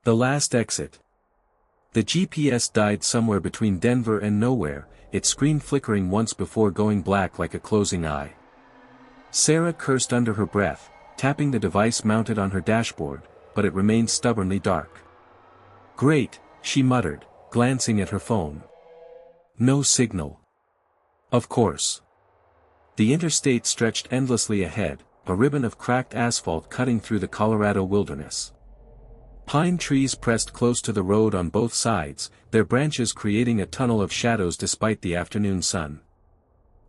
The last exit. The GPS died somewhere between Denver and nowhere, its screen flickering once before going black like a closing eye. Sarah cursed under her breath, tapping the device mounted on her dashboard, but it remained stubbornly dark. Great, she muttered, glancing at her phone. No signal. Of course. The interstate stretched endlessly ahead, a ribbon of cracked asphalt cutting through the Colorado wilderness. Pine trees pressed close to the road on both sides, their branches creating a tunnel of shadows despite the afternoon sun.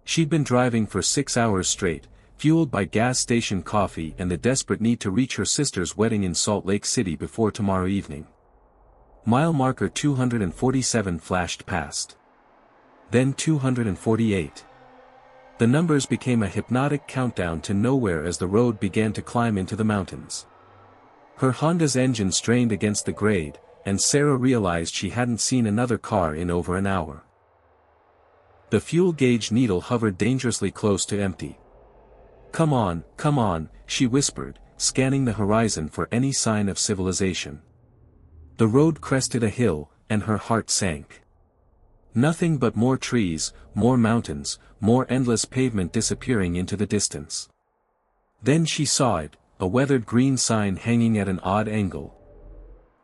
She'd been driving for 6 hours straight, fueled by gas station coffee and the desperate need to reach her sister's wedding in Salt Lake City before tomorrow evening. Mile marker 247 flashed past. Then 248. The numbers became a hypnotic countdown to nowhere as the road began to climb into the mountains. Her Honda's engine strained against the grade, and Sarah realized she hadn't seen another car in over an hour. The fuel gauge needle hovered dangerously close to empty. Come on, she whispered, scanning the horizon for any sign of civilization. The road crested a hill, and her heart sank. Nothing but more trees, more mountains, more endless pavement disappearing into the distance. Then she saw it, a weathered green sign hanging at an odd angle.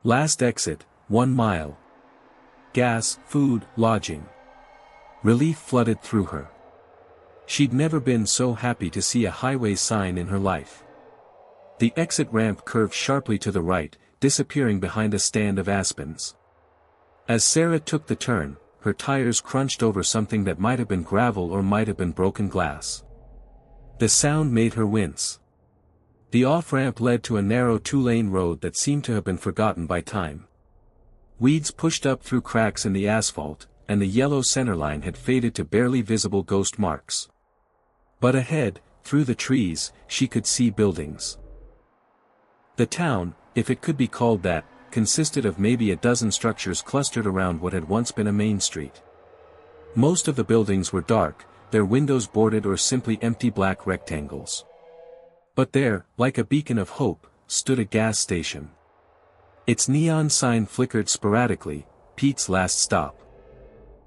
Last exit, 1 mile. Gas, food, lodging. Relief flooded through her. She'd never been so happy to see a highway sign in her life. The exit ramp curved sharply to the right, disappearing behind a stand of aspens. As Sarah took the turn, her tires crunched over something that might have been gravel or might have been broken glass. The sound made her wince. The off-ramp led to a narrow 2-lane road that seemed to have been forgotten by time. Weeds pushed up through cracks in the asphalt, and the yellow centerline had faded to barely visible ghost marks. But ahead, through the trees, she could see buildings. The town, if it could be called that, consisted of maybe a dozen structures clustered around what had once been a main street. Most of the buildings were dark, their windows boarded or simply empty black rectangles. But there, like a beacon of hope, stood a gas station. Its neon sign flickered sporadically, Pete's last stop.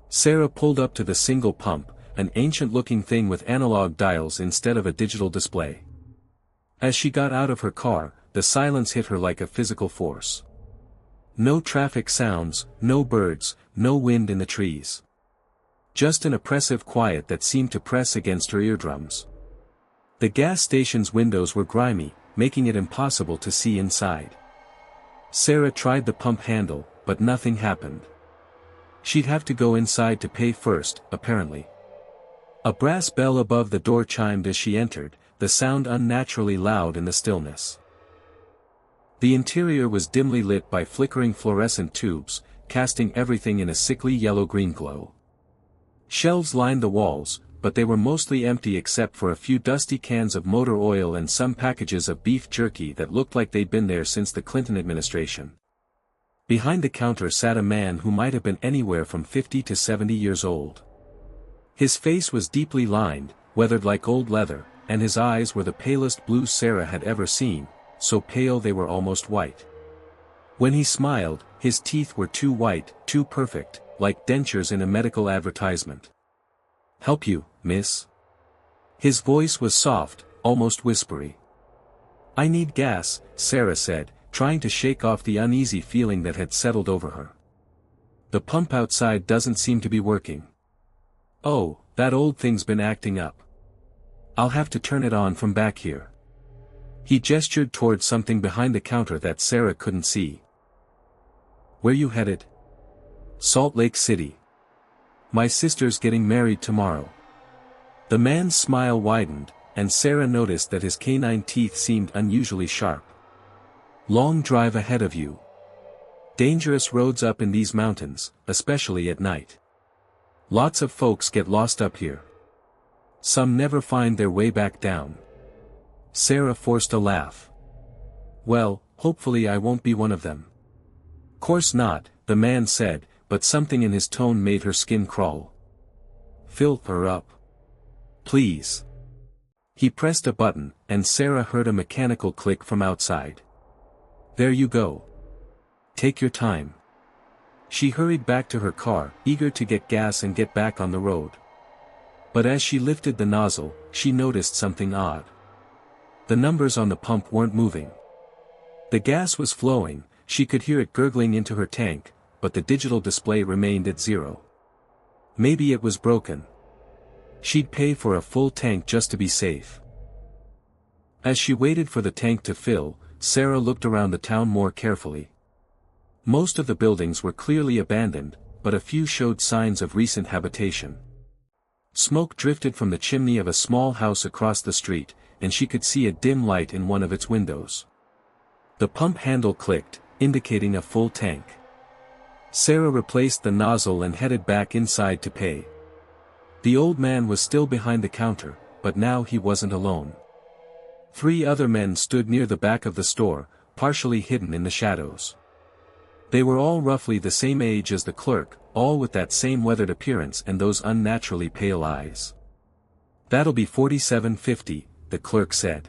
Sarah pulled up to the single pump, an ancient-looking thing with analog dials instead of a digital display. As she got out of her car, the silence hit her like a physical force. No traffic sounds, no birds, no wind in the trees. Just an oppressive quiet that seemed to press against her eardrums. The gas station's windows were grimy, making it impossible to see inside. Sarah tried the pump handle, but nothing happened. She'd have to go inside to pay first, apparently. A brass bell above the door chimed as she entered, the sound unnaturally loud in the stillness. The interior was dimly lit by flickering fluorescent tubes, casting everything in a sickly yellow-green glow. Shelves lined the walls, but they were mostly empty except for a few dusty cans of motor oil and some packages of beef jerky that looked like they'd been there since the Clinton administration. Behind the counter sat a man who might have been anywhere from 50 to 70 years old. His face was deeply lined, weathered like old leather, and his eyes were the palest blue Sarah had ever seen, so pale they were almost white. When he smiled, his teeth were too white, too perfect, like dentures in a medical advertisement. "Help you, miss?" His voice was soft, almost whispery. "I need gas," Sarah said, trying to shake off the uneasy feeling that had settled over her. "The pump outside doesn't seem to be working." "Oh, that old thing's been acting up. I'll have to turn it on from back here." He gestured towards something behind the counter that Sarah couldn't see. "Where you headed?" "Salt Lake City. My sister's getting married tomorrow." The man's smile widened, and Sarah noticed that his canine teeth seemed unusually sharp. "Long drive ahead of you. Dangerous roads up in these mountains, especially at night. Lots of folks get lost up here. Some never find their way back down." Sarah forced a laugh. "Well, hopefully I won't be one of them." "Course not," the man said, but something in his tone made her skin crawl. "Fill her up. Please." He pressed a button, and Sarah heard a mechanical click from outside. "There you go. Take your time. She hurried back to her car, eager to get gas and get back on the road. But as she lifted the nozzle, she noticed something odd. The numbers on the pump weren't moving. The gas was flowing, she could hear it gurgling into her tank, but the digital display remained at 0. Maybe it was broken. She'd pay for a full tank just to be safe. As she waited for the tank to fill, Sarah looked around the town more carefully. Most of the buildings were clearly abandoned, but a few showed signs of recent habitation. Smoke drifted from the chimney of a small house across the street, and she could see a dim light in one of its windows. The pump handle clicked, indicating a full tank. Sarah replaced the nozzle and headed back inside to pay. The old man was still behind the counter, but now he wasn't alone. 3 other men stood near the back of the store, partially hidden in the shadows. They were all roughly the same age as the clerk, all with that same weathered appearance and those unnaturally pale eyes. "That'll be $47.50, the clerk said.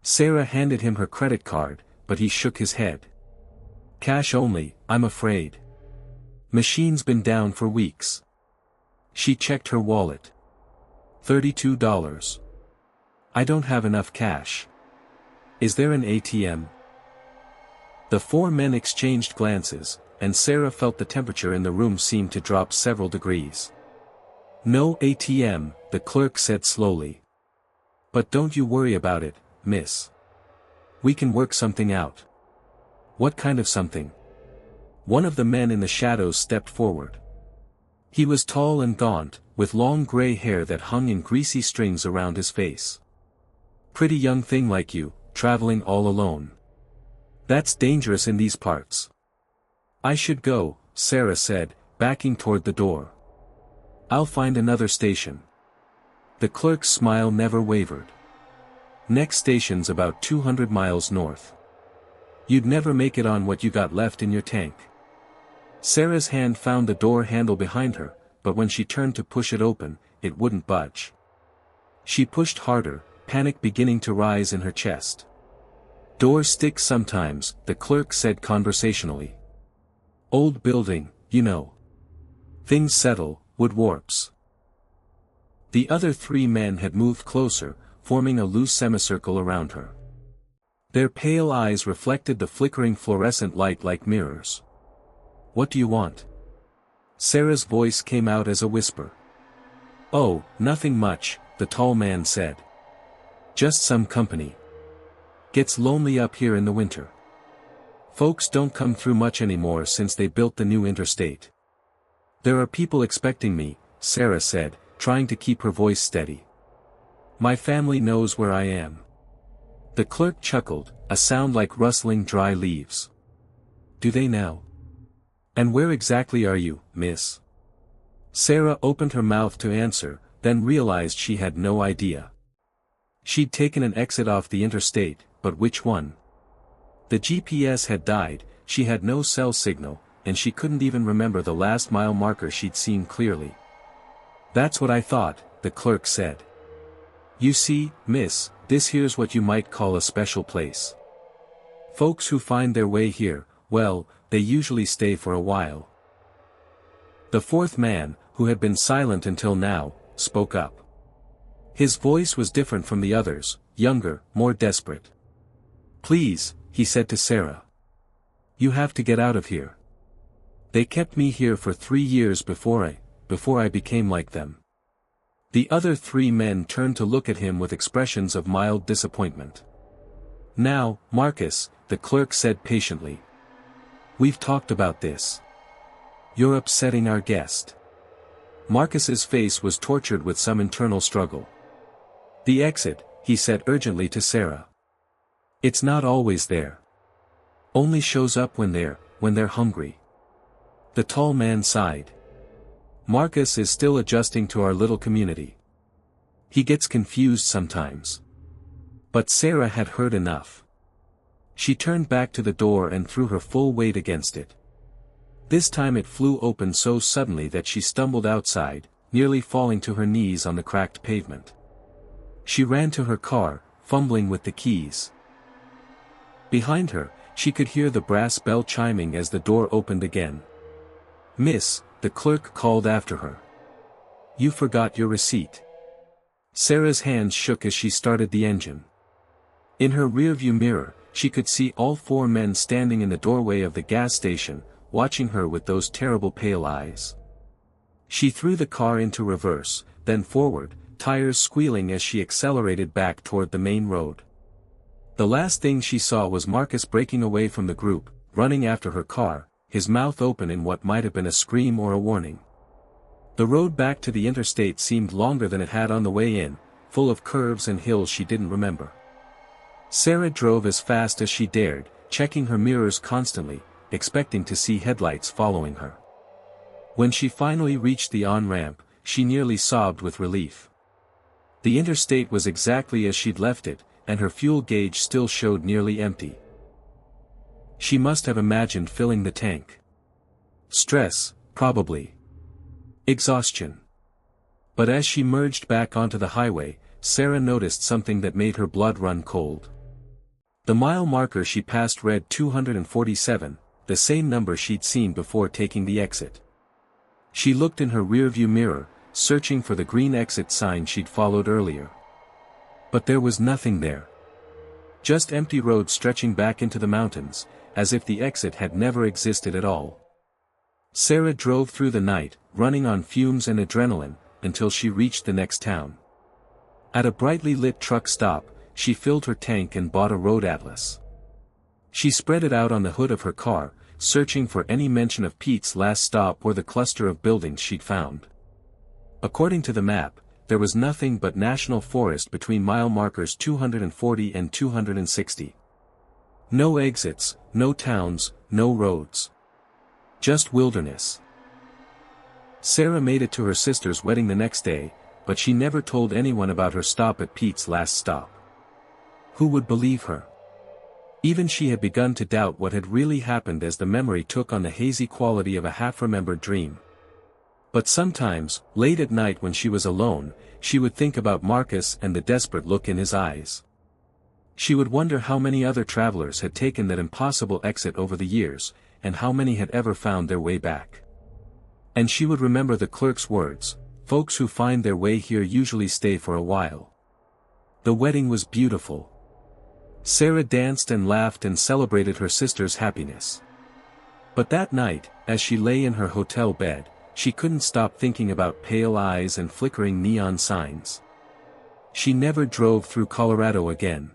Sarah handed him her credit card, but he shook his head. "Cash only, I'm afraid. Machine's been down for weeks." She checked her wallet. $32. "I don't have enough cash. Is there an ATM?" The 4 men exchanged glances, and Sarah felt the temperature in the room seemed to drop several degrees. "No ATM, the clerk said slowly. "But don't you worry about it, miss. We can work something out." "What kind of something?" One of the men in the shadows stepped forward. He was tall and gaunt, with long gray hair that hung in greasy strings around his face. "Pretty young thing like you, traveling all alone. That's dangerous in these parts." "I should go," Sarah said, backing toward the door. "I'll find another station." The clerk's smile never wavered. "Next station's about 200 miles north. You'd never make it on what you got left in your tank." Sarah's hand found the door handle behind her, but when she turned to push it open, it wouldn't budge. She pushed harder, panic beginning to rise in her chest. "Doors stick sometimes," the clerk said conversationally. "Old building, you know. Things settle, wood warps." The other 3 men had moved closer, forming a loose semicircle around her. Their pale eyes reflected the flickering fluorescent light like mirrors. "What do you want?" Sarah's voice came out as a whisper. "Oh, nothing much," the tall man said. "Just some company. Gets lonely up here in the winter. Folks don't come through much anymore since they built the new interstate." "There are people expecting me," Sarah said, trying to keep her voice steady. "My family knows where I am." The clerk chuckled, a sound like rustling dry leaves. "Do they now? And where exactly are you, miss?" Sarah opened her mouth to answer, then realized she had no idea. She'd taken an exit off the interstate, but which one? The GPS had died, she had no cell signal, and she couldn't even remember the last mile marker she'd seen clearly. "That's what I thought," the clerk said. "You see, miss, this here's what you might call a special place. Folks who find their way here, well, they usually stay for a while." The 4th man, who had been silent until now, spoke up. His voice was different from the others, younger, more desperate. "Please," he said to Sarah. "You have to get out of here. They kept me here for 3 years before I became like them." The other 3 men turned to look at him with expressions of mild disappointment. "Now, Marcus," the clerk said patiently. "We've talked about this. You're upsetting our guest." Marcus's face was tortured with some internal struggle. "The exit," he said urgently to Sarah. "It's not always there. Only shows up when they're hungry." The tall man sighed. "Marcus is still adjusting to our little community. He gets confused sometimes." But Sarah had heard enough. She turned back to the door and threw her full weight against it. This time it flew open so suddenly that she stumbled outside, nearly falling to her knees on the cracked pavement. She ran to her car, fumbling with the keys. Behind her, She could hear the brass bell chiming as the door opened again. "Miss," the clerk called after her. "You forgot your receipt." Sarah's hands shook as she started the engine. In her rearview mirror, she could see all four men standing in the doorway of the gas station, watching her with those terrible pale eyes. She threw the car into reverse, then forward, tires squealing as she accelerated back toward the main road. The last thing she saw was Marcus breaking away from the group, running after her car, his mouth open in what might have been a scream or a warning. The road back to the interstate seemed longer than it had on the way in, full of curves and hills she didn't remember. Sarah drove as fast as she dared, checking her mirrors constantly, expecting to see headlights following her. When she finally reached the on-ramp, she nearly sobbed with relief. The interstate was exactly as she'd left it, and her fuel gauge still showed nearly empty. She must have imagined filling the tank. Stress, probably. Exhaustion. But as she merged back onto the highway, Sarah noticed something that made her blood run cold. The mile marker she passed read 247, the same number she'd seen before taking the exit. She looked in her rearview mirror, searching for the green exit sign she'd followed earlier. But there was nothing there. Just empty road stretching back into the mountains, as if the exit had never existed at all. Sarah drove through the night, running on fumes and adrenaline, until she reached the next town. At a brightly lit truck stop, she filled her tank and bought a road atlas. She spread it out on the hood of her car, searching for any mention of Pete's last stop or the cluster of buildings she'd found. According to the map, there was nothing but national forest between mile markers 240 and 260. No exits, no towns, no roads. Just wilderness. Sarah made it to her sister's wedding the next day, but she never told anyone about her stop at Pete's last stop. Who would believe her? Even she had begun to doubt what had really happened as the memory took on the hazy quality of a half-remembered dream. But sometimes, late at night when she was alone, she would think about Marcus and the desperate look in his eyes. She would wonder how many other travelers had taken that impossible exit over the years, and how many had ever found their way back. And she would remember the clerk's words, "Folks who find their way here usually stay for a while." The wedding was beautiful. Sarah danced and laughed and celebrated her sister's happiness. But that night, as she lay in her hotel bed, she couldn't stop thinking about pale eyes and flickering neon signs. She never drove through Colorado again.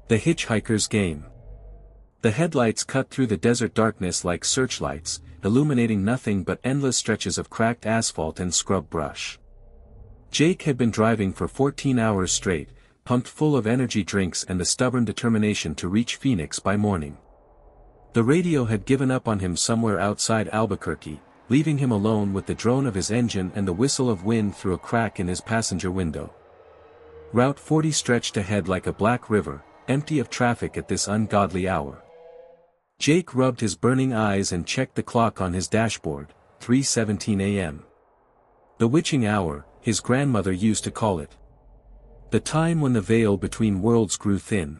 The Hitchhikers game. The headlights cut through the desert darkness like searchlights, illuminating nothing but endless stretches of cracked asphalt and scrub brush. Jake had been driving for 14 hours straight, pumped full of energy drinks and the stubborn determination to reach Phoenix by morning. The radio had given up on him somewhere outside Albuquerque, leaving him alone with the drone of his engine and the whistle of wind through a crack in his passenger window. Route 40 stretched ahead like a black river, empty of traffic at this ungodly hour. Jake rubbed his burning eyes and checked the clock on his dashboard, 3:17 a.m. The witching hour, his grandmother used to call it. The time when the veil between worlds grew thin.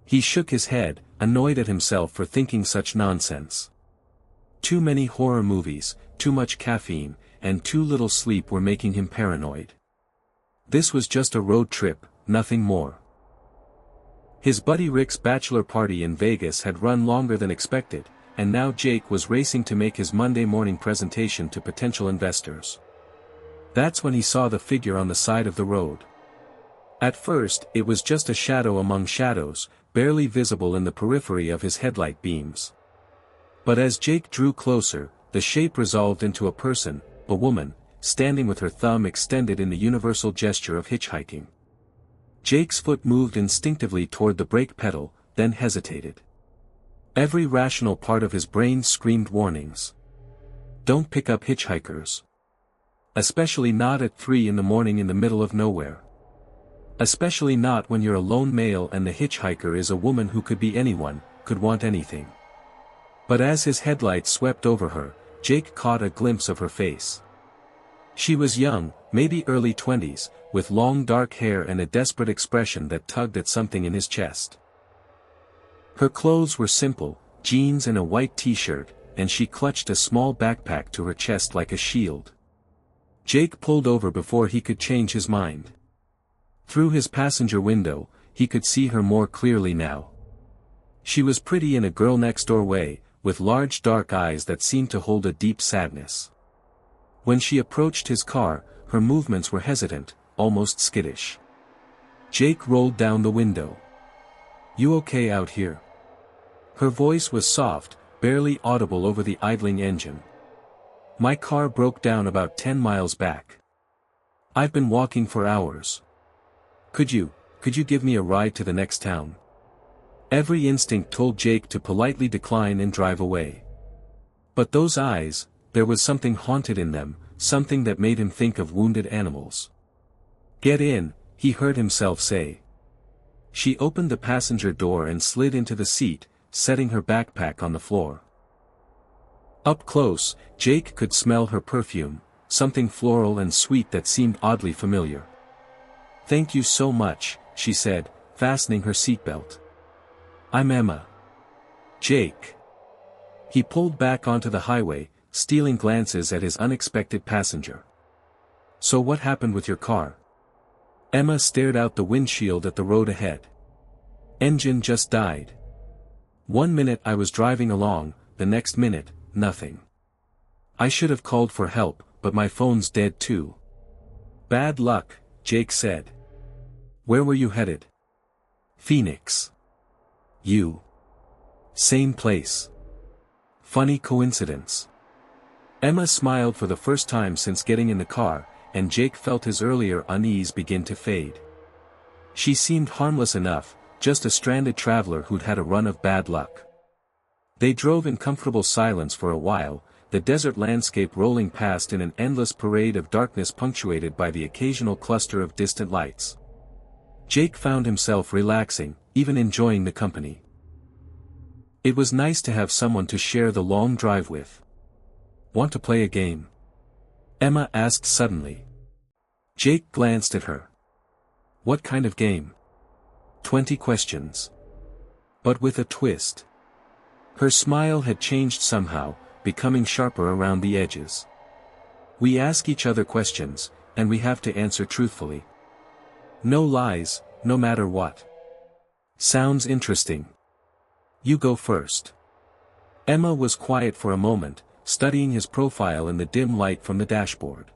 He shook his head, annoyed at himself for thinking such nonsense. Too many horror movies, too much caffeine, and too little sleep were making him paranoid. This was just a road trip, nothing more. His buddy Rick's bachelor party in Vegas had run longer than expected, and now Jake was racing to make his Monday morning presentation to potential investors. That's when he saw the figure on the side of the road. At first, it was just a shadow among shadows, barely visible in the periphery of his headlight beams. But as Jake drew closer, the shape resolved into a person, a woman, standing with her thumb extended in the universal gesture of hitchhiking. Jake's foot moved instinctively toward the brake pedal, then hesitated. Every rational part of his brain screamed warnings. Don't pick up hitchhikers. Especially not at 3 in the morning in the middle of nowhere. Especially not when you're a lone male and the hitchhiker is a woman who could be anyone, could want anything. But as his headlights swept over her, Jake caught a glimpse of her face. She was young, maybe early 20s, with long dark hair and a desperate expression that tugged at something in his chest. Her clothes were simple, jeans and a white t-shirt, and she clutched a small backpack to her chest like a shield. Jake pulled over before he could change his mind. Through his passenger window, he could see her more clearly now. She was pretty in a girl-next-door way, with large dark eyes that seemed to hold a deep sadness. When she approached his car, her movements were hesitant, almost skittish. Jake rolled down the window. "You okay out here?" Her voice was soft, barely audible over the idling engine. "My car broke down about 10 miles back. I've been walking for hours. Could you give me a ride to the next town?" Every instinct told Jake to politely decline and drive away. But those eyes, there was something haunted in them, something that made him think of wounded animals. "Get in," he heard himself say. She opened the passenger door and slid into the seat, setting her backpack on the floor. Up close, Jake could smell her perfume, something floral and sweet that seemed oddly familiar. "Thank you so much," she said, fastening her seatbelt. "I'm Emma." "Jake." He pulled back onto the highway, stealing glances at his unexpected passenger. "So what happened with your car?" Emma stared out the windshield at the road ahead. "Engine just died. 1 minute I was driving along, the next minute, nothing. I should have called for help, but my phone's dead too." "Bad luck," Jake said. "Where were you headed?" "Phoenix." "You?" "Same place. Funny coincidence." Emma smiled for the first time since getting in the car, and Jake felt his earlier unease begin to fade. She seemed harmless enough, just a stranded traveler who'd had a run of bad luck. They drove in comfortable silence for a while, the desert landscape rolling past in an endless parade of darkness punctuated by the occasional cluster of distant lights. Jake found himself relaxing, even enjoying the company. It was nice to have someone to share the long drive with. "Want to play a game?" Emma asked suddenly. Jake glanced at her. "What kind of game?" 20 questions. But with a twist. Her smile had changed somehow, becoming sharper around the edges. "We ask each other questions, and we have to answer truthfully. No lies, no matter what." "Sounds interesting. You go first." Emma was quiet for a moment, studying his profile in the dim light from the dashboard.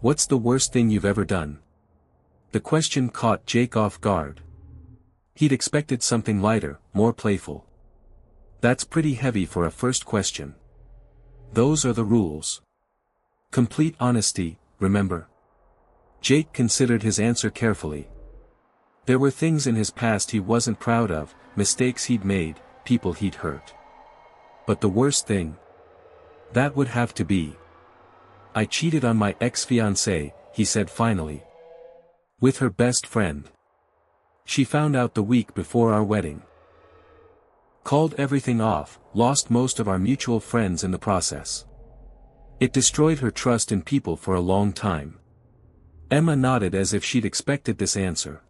"What's the worst thing you've ever done?" The question caught Jake off guard. He'd expected something lighter, more playful. "That's pretty heavy for a first question." "Those are the rules. Complete honesty, remember?" Jake considered his answer carefully. There were things in his past he wasn't proud of, mistakes he'd made, people he'd hurt. But the worst thing? That would have to be. "I cheated on my ex-fiancée," he said finally. "With her best friend. She found out the week before our wedding. Called everything off, lost most of our mutual friends in the process. It destroyed her trust in people for a long time." Emma nodded as if she'd expected this answer.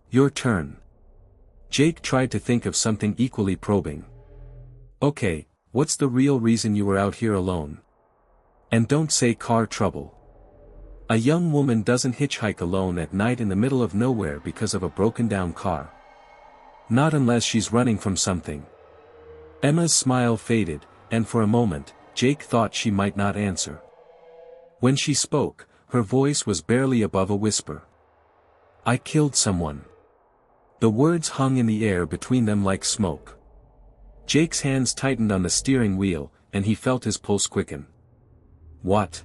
"Your turn." Jake tried to think of something equally probing. "Okay, what's the real reason you were out here alone? And don't say car trouble. A young woman doesn't hitchhike alone at night in the middle of nowhere because of a broken-down car. Not unless she's running from something." Emma's smile faded, and for a moment, Jake thought she might not answer. When she spoke, her voice was barely above a whisper. "I killed someone." The words hung in the air between them like smoke. Jake's hands tightened on the steering wheel, and he felt his pulse quicken. "What?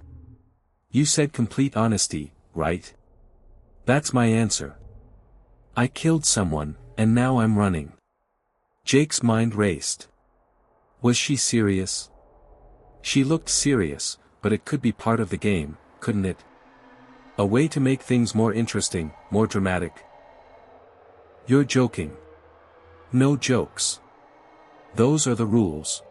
You said complete honesty, right?" "That's my answer. I killed someone, and now I'm running." Jake's mind raced. Was she serious? She looked serious, but it could be part of the game, couldn't it? A way to make things more interesting, more dramatic. "You're joking." "No jokes. Those are the rules."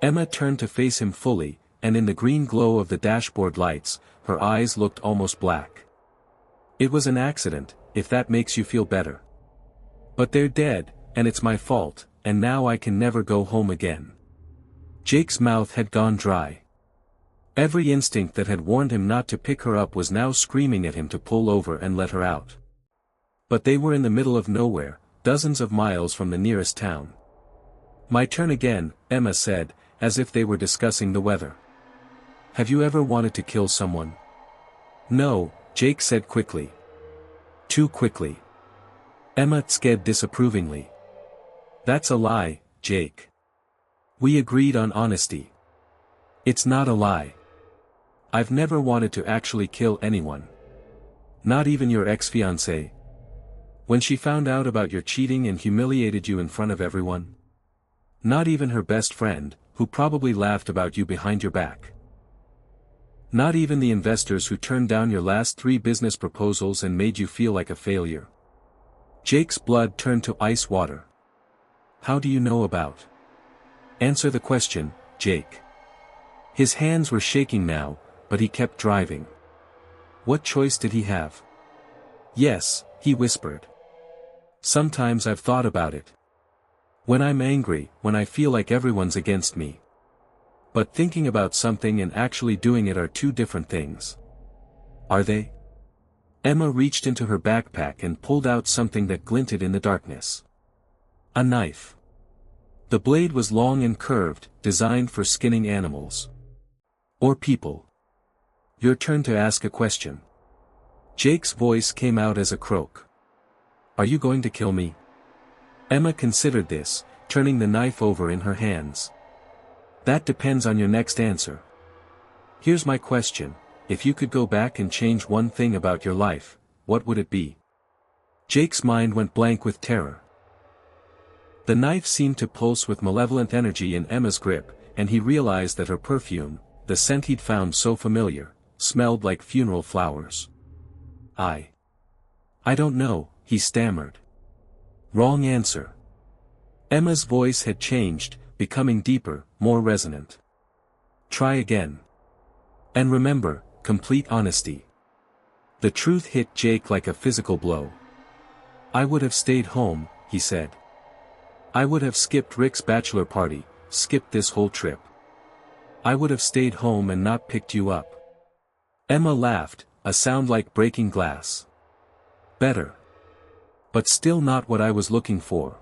Emma turned to face him fully, and in the green glow of the dashboard lights, her eyes looked almost black. "It was an accident, if that makes you feel better. But they're dead, and it's my fault, and now I can never go home again." Jake's mouth had gone dry. Every instinct that had warned him not to pick her up was now screaming at him to pull over and let her out. But they were in the middle of nowhere, dozens of miles from the nearest town. "My turn again," Emma said, as if they were discussing the weather. "Have you ever wanted to kill someone?" "No," Jake said quickly. "Too quickly." Emma said disapprovingly. "That's a lie, Jake. We agreed on honesty." "It's not a lie. I've never wanted to actually kill anyone. Not even your ex-fiancée? When she found out about your cheating and humiliated you in front of everyone? Not even her best friend, who probably laughed about you behind your back? Not even the investors who turned down your last 3 business proposals and made you feel like a failure?" Jake's blood turned to ice water. "How do you know about?" "Answer the question, Jake." His hands were shaking now, but he kept driving. What choice did he have? "Yes," he whispered. "Sometimes I've thought about it. When I'm angry, when I feel like everyone's against me. But thinking about something and actually doing it are 2 different things." "Are they?" Emma reached into her backpack and pulled out something that glinted in the darkness. A knife. The blade was long and curved, designed for skinning animals. Or people. "Your turn to ask a question." Jake's voice came out as a croak. "Are you going to kill me?" Emma considered this, turning the knife over in her hands. "That depends on your next answer. Here's my question, if you could go back and change one thing about your life, what would it be?" Jake's mind went blank with terror. The knife seemed to pulse with malevolent energy in Emma's grip, and he realized that her perfume, the scent he'd found so familiar, smelled like funeral flowers. I don't know," he stammered. "Wrong answer." Emma's voice had changed, becoming deeper, more resonant. "Try again. And remember, complete honesty." The truth hit Jake like a physical blow. "I would have stayed home," he said. "I would have skipped Rick's bachelor party, skipped this whole trip. I would have stayed home and not picked you up." Emma laughed, a sound like breaking glass. "Better. But still not what I was looking for."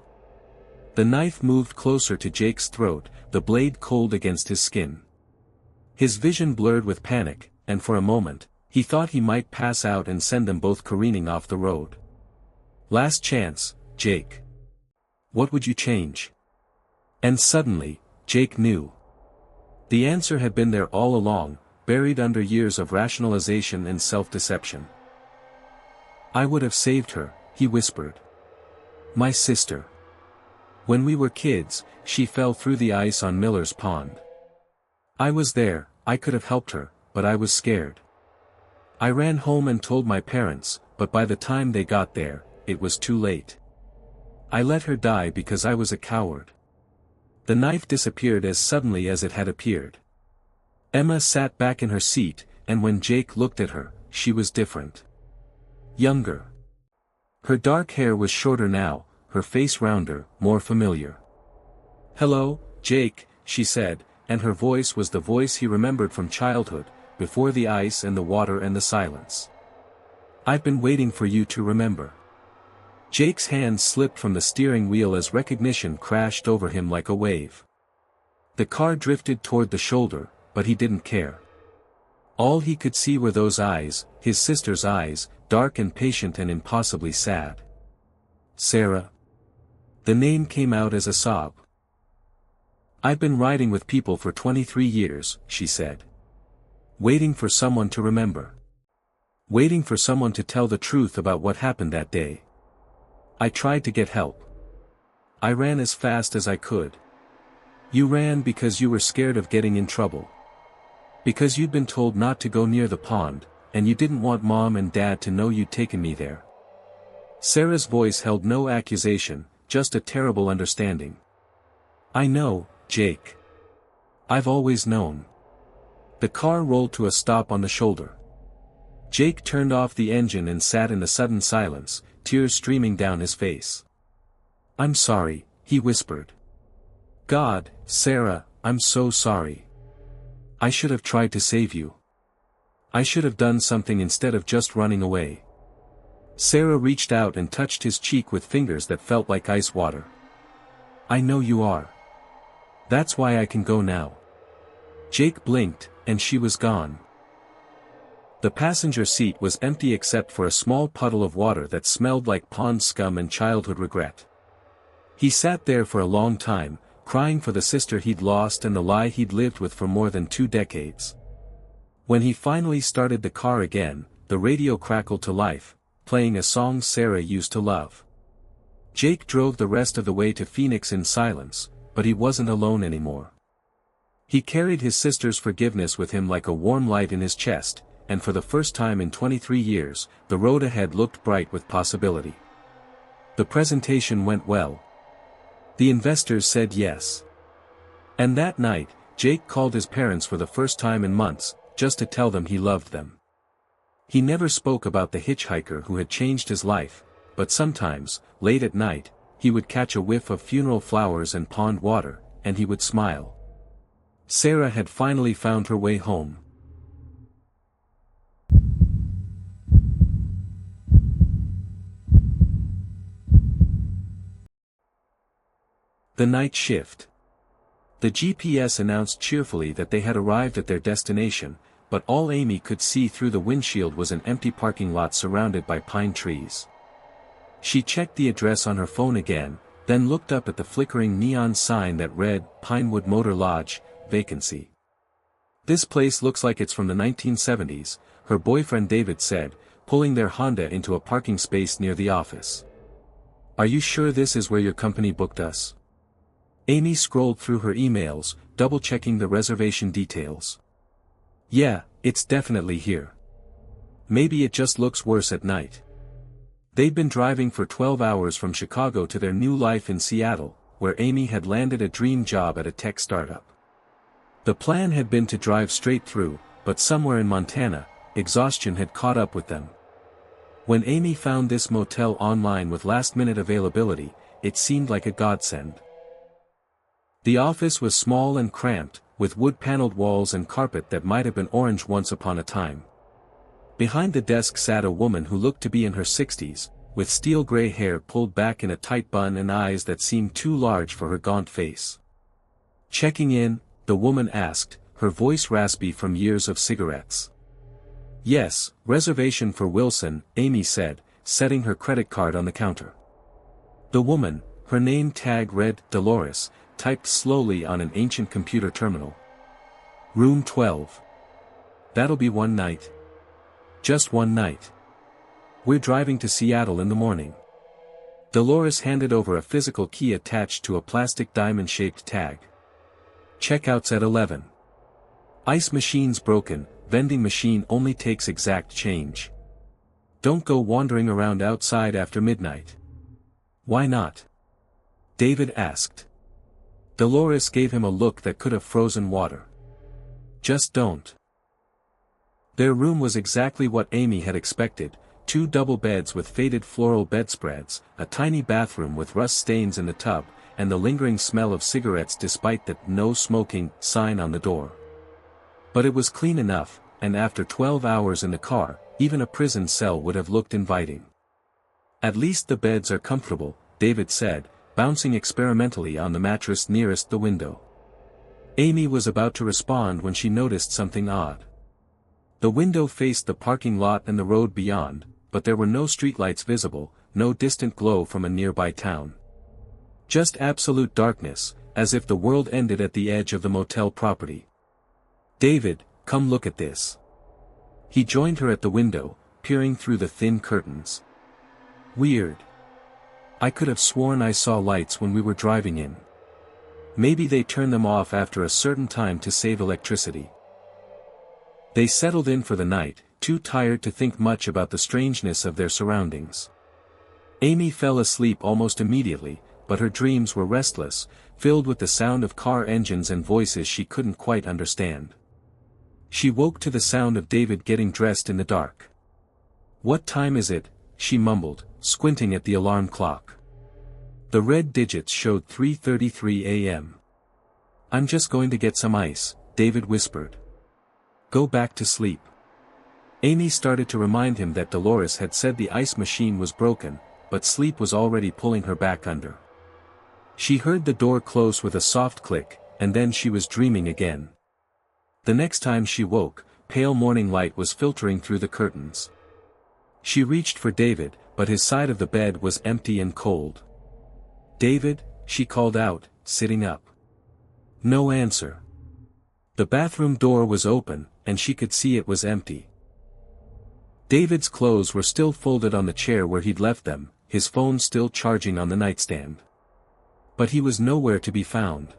The knife moved closer to Jake's throat, the blade cold against his skin. His vision blurred with panic, and for a moment, he thought he might pass out and send them both careening off the road. "Last chance, Jake. What would you change?" And suddenly, Jake knew. The answer had been there all along, buried under years of rationalization and self-deception. "I would have saved her," he whispered. "My sister. When we were kids, she fell through the ice on Miller's Pond. I was there, I could have helped her, but I was scared. I ran home and told my parents, but by the time they got there, it was too late. I let her die because I was a coward." The knife disappeared as suddenly as it had appeared. Emma sat back in her seat, and when Jake looked at her, she was different. Younger. Her dark hair was shorter now, her face rounder, more familiar. "Hello, Jake," she said, and her voice was the voice he remembered from childhood, before the ice and the water and the silence. "I've been waiting for you to remember." Jake's hands slipped from the steering wheel as recognition crashed over him like a wave. The car drifted toward the shoulder, but he didn't care. All he could see were those eyes, his sister's eyes, dark and patient and impossibly sad. "Sarah." The name came out as a sob. "I've been riding with people for 23 years, she said. Waiting for someone to remember. Waiting for someone to tell the truth about what happened that day. I tried to get help. I ran as fast as I could. You ran because you were scared of getting in trouble. Because you'd been told not to go near the pond, and you didn't want Mom and Dad to know you'd taken me there." Sarah's voice held no accusation, just a terrible understanding. "I know, Jake. I've always known. The car rolled to a stop on the shoulder. Jake turned off the engine and sat in a sudden silence, tears streaming down his face. "I'm sorry," he whispered. "God, Sarah, I'm so sorry. I should have tried to save you. I should have done something instead of just running away." Sarah reached out and touched his cheek with fingers that felt like ice water. "I know you are. That's why I can go now." Jake blinked, and she was gone. The passenger seat was empty except for a small puddle of water that smelled like pond scum and childhood regret. He sat there for a long time, crying for the sister he'd lost and the lie he'd lived with for more than 2 decades. When he finally started the car again, the radio crackled to life, playing a song Sarah used to love. Jake drove the rest of the way to Phoenix in silence, but he wasn't alone anymore. He carried his sister's forgiveness with him like a warm light in his chest, and for the first time in 23 years, the road ahead looked bright with possibility. The presentation went well. The investors said yes. And that night, Jake called his parents for the first time in months, just to tell them he loved them. He never spoke about the hitchhiker who had changed his life, but sometimes, late at night, he would catch a whiff of funeral flowers and pond water, and he would smile. Sarah had finally found her way home. The night shift. The GPS announced cheerfully that they had arrived at their destination, but all Amy could see through the windshield was an empty parking lot surrounded by pine trees. She checked the address on her phone again, then looked up at the flickering neon sign that read, "Pinewood Motor Lodge, Vacancy." "This place looks like it's from the 1970s, her boyfriend David said, pulling their Honda into a parking space near the office. "Are you sure this is where your company booked us?" Amy scrolled through her emails, double-checking the reservation details. "Yeah, it's definitely here. Maybe it just looks worse at night." They'd been driving for 12 hours from Chicago to their new life in Seattle, where Amy had landed a dream job at a tech startup. The plan had been to drive straight through, but somewhere in Montana, exhaustion had caught up with them. When Amy found this motel online with last-minute availability, it seemed like a godsend. The office was small and cramped, with wood-paneled walls and carpet that might have been orange once upon a time. Behind the desk sat a woman who looked to be in her 60s, with steel-gray hair pulled back in a tight bun and eyes that seemed too large for her gaunt face. "Checking in?" the woman asked, her voice raspy from years of cigarettes. "Yes, reservation for Wilson," Amy said, setting her credit card on the counter. The woman, her name tag read Dolores, typed slowly on an ancient computer terminal. "Room 12. That'll be one night. Just one night. We're driving to Seattle in the morning." Dolores handed over a physical key attached to a plastic diamond-shaped tag. "Checkout's at 11. Ice machine's broken, vending machine only takes exact change. Don't go wandering around outside after midnight." "Why not?" David asked. Dolores gave him a look that could have frozen water. "Just don't." Their room was exactly what Amy had expected, 2 double beds with faded floral bedspreads, a tiny bathroom with rust stains in the tub, and the lingering smell of cigarettes despite the "no smoking" sign on the door. But it was clean enough, and after 12 hours in the car, even a prison cell would have looked inviting. "At least the beds are comfortable," David said, bouncing experimentally on the mattress nearest the window. Amy was about to respond when she noticed something odd. The window faced the parking lot and the road beyond, but there were no streetlights visible, no distant glow from a nearby town. Just absolute darkness, as if the world ended at the edge of the motel property. "David, come look at this." He joined her at the window, peering through the thin curtains. "Weird. I could have sworn I saw lights when we were driving in. Maybe they turn them off after a certain time to save electricity." They settled in for the night, too tired to think much about the strangeness of their surroundings. Amy fell asleep almost immediately, but her dreams were restless, filled with the sound of car engines and voices she couldn't quite understand. She woke to the sound of David getting dressed in the dark. "What time is it?" she mumbled, squinting at the alarm clock. The red digits showed 3:33 a.m. "I'm just going to get some ice," David whispered. "Go back to sleep." Amy started to remind him that Dolores had said the ice machine was broken, but sleep was already pulling her back under. She heard the door close with a soft click, and then she was dreaming again. The next time she woke, pale morning light was filtering through the curtains. She reached for David, but his side of the bed was empty and cold. "David," she called out, sitting up. No answer. The bathroom door was open, and she could see it was empty. David's clothes were still folded on the chair where he'd left them, his phone still charging on the nightstand. But he was nowhere to be found.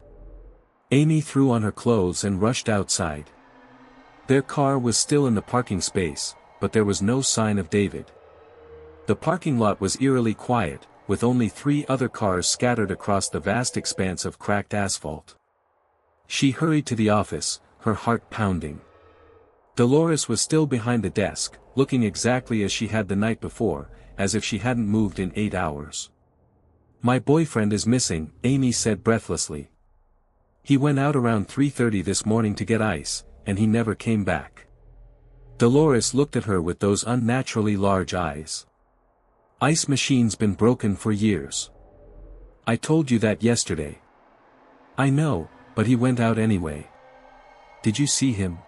Amy threw on her clothes and rushed outside. Their car was still in the parking space, but there was no sign of David. The parking lot was eerily quiet, with only 3 other cars scattered across the vast expanse of cracked asphalt. She hurried to the office, her heart pounding. Dolores was still behind the desk, looking exactly as she had the night before, as if she hadn't moved in 8 hours. "My boyfriend is missing," Amy said breathlessly. "He went out around 3:30 this morning to get ice, and he never came back." Dolores looked at her with those unnaturally large eyes. "Ice machine's been broken for years. I told you that yesterday." "I know, but he went out anyway." "Did you see him?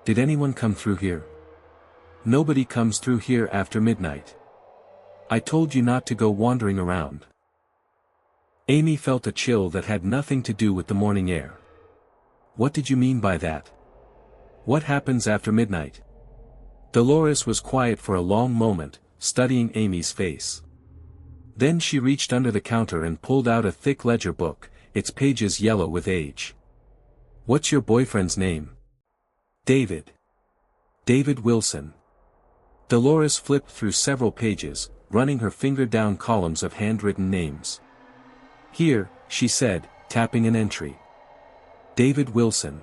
Did anyone come through here?" "Nobody comes through here after midnight. I told you not to go wandering around." Amy felt a chill that had nothing to do with the morning air. "What did you mean by that? What happens after midnight?" Dolores was quiet for a long moment, studying Amy's face. Then she reached under the counter and pulled out a thick ledger book, its pages yellow with age. "What's your boyfriend's name?" "David. David Wilson." Dolores flipped through several pages, running her finger down columns of handwritten names. "Here," she said, tapping an entry. "David Wilson.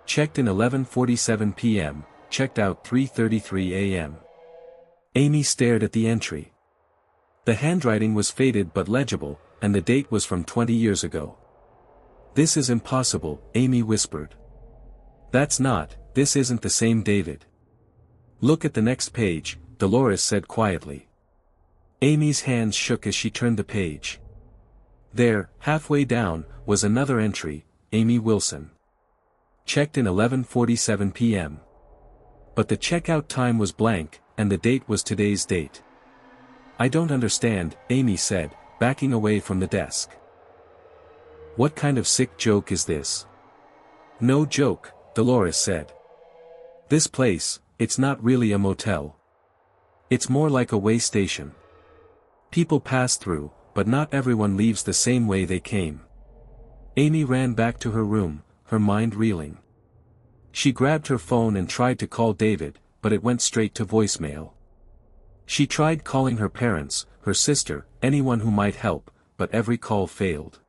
Checked in 11:47 p.m., checked out 3:33 a.m. Amy stared at the entry. The handwriting was faded but legible, and the date was from 20 years ago. "This is impossible," Amy whispered. This isn't the same David." "Look at the next page," Dolores said quietly. Amy's hands shook as she turned the page. There, halfway down, was another entry, Amy Wilson. Checked in 11:47 p.m. But the checkout time was blank, and the date was today's date. "I don't understand," Amy said, backing away from the desk. "What kind of sick joke is this?" "No joke," Dolores said. "This place, it's not really a motel. It's more like a way station. People pass through, but not everyone leaves the same way they came." Amy ran back to her room, her mind reeling. She grabbed her phone and tried to call David, but it went straight to voicemail. She tried calling her parents, her sister, anyone who might help, but every call failed.